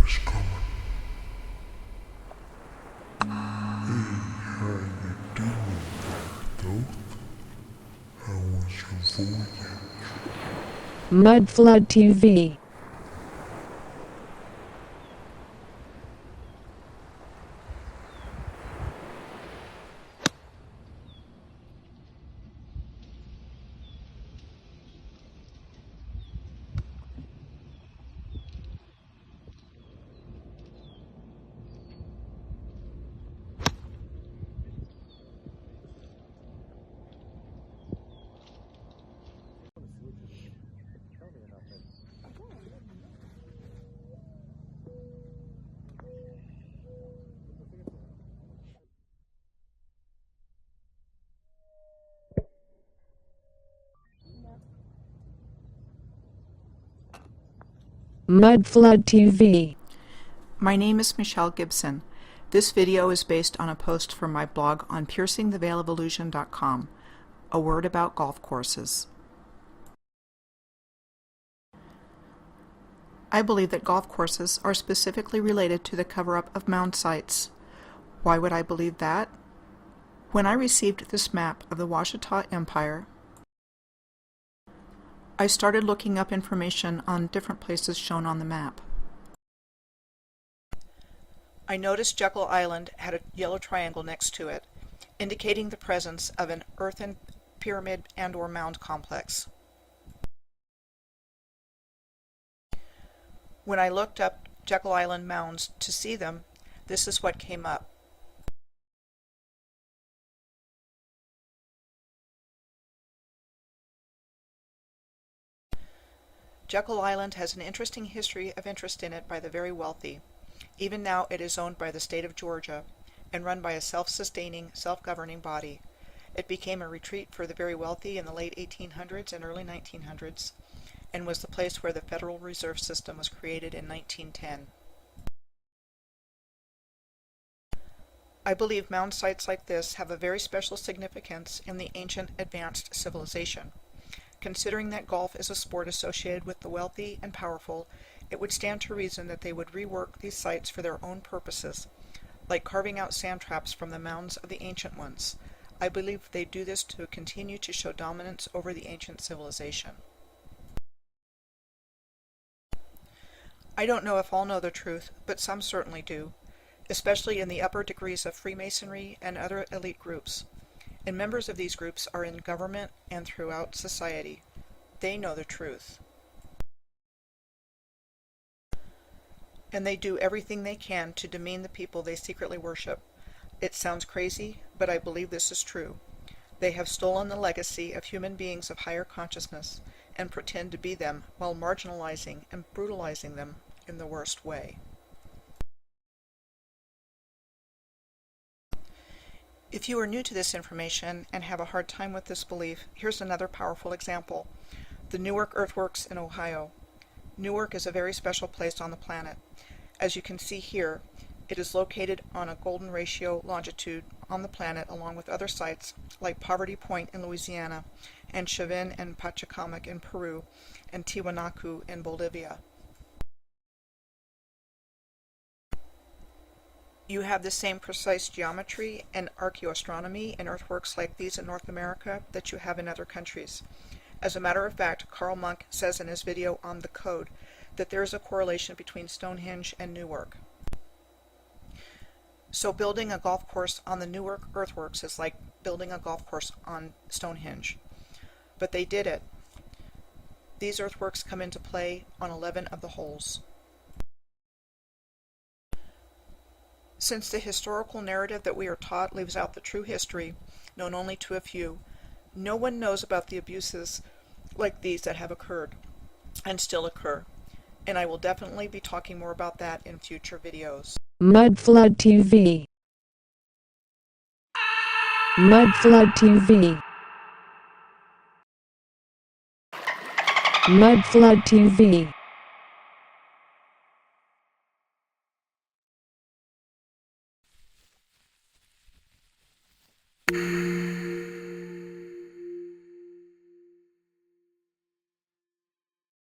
Was coming. Hey, how you doing there, Thoth? How was your voyage? Mud Flood TV. Mud Flood TV. My name is Michelle Gibson. This video is based on a post from my blog on piercingtheveilofillusion.com, a word about golf courses. I believe that golf courses are specifically related to the cover-up of mound sites. Why would I believe that? When I received this map of the Washita Empire, I started looking up information on different places shown on the map. I noticed Jekyll Island had a yellow triangle next to it, indicating the presence of an earthen pyramid and/or mound complex. When I looked up Jekyll Island mounds to see them, this is what came up. Jekyll Island has an interesting history of interest in it by the very wealthy. Even now it is owned by the state of Georgia and run by a self-sustaining, self-governing body. It became a retreat for the very wealthy in the late 1800s and early 1900s, and was the place where the Federal Reserve System was created in 1910. I believe mound sites like this have a very special significance in the ancient advanced civilization. Considering that golf is a sport associated with the wealthy and powerful, it would stand to reason that they would rework these sites for their own purposes, like carving out sand traps from the mounds of the ancient ones. I believe they do this to continue to show dominance over the ancient civilization. I don't know if all know the truth, but some certainly do, especially in the upper degrees of Freemasonry and other elite groups. And members of these groups are in government and throughout society. They know the truth. And they do everything they can to demean the people they secretly worship. It sounds crazy, but I believe this is true. They have stolen the legacy of human beings of higher consciousness and pretend to be them while marginalizing and brutalizing them in the worst way. If you are new to this information and have a hard time with this belief, here's another powerful example. The Newark Earthworks in Ohio. Newark is a very special place on the planet. As you can see here, it is located on a golden ratio longitude on the planet along with other sites like Poverty Point in Louisiana and Chavin and Pachacamac in Peru and Tiwanaku in Bolivia. You have the same precise geometry and archaeoastronomy in earthworks like these in North America that you have in other countries. As a matter of fact, Carl Monk says in his video on the code that there is a correlation between Stonehenge and Newark. So building a golf course on the Newark earthworks is like building a golf course on Stonehenge. But they did it. These earthworks come into play on 11 of the holes. Since the historical narrative that we are taught leaves out the true history, known only to a few, no one knows about the abuses like these that have occurred and still occur. And I will definitely be talking more about that in future videos. Mudflood TV. Mudflood TV. Mudflood TV.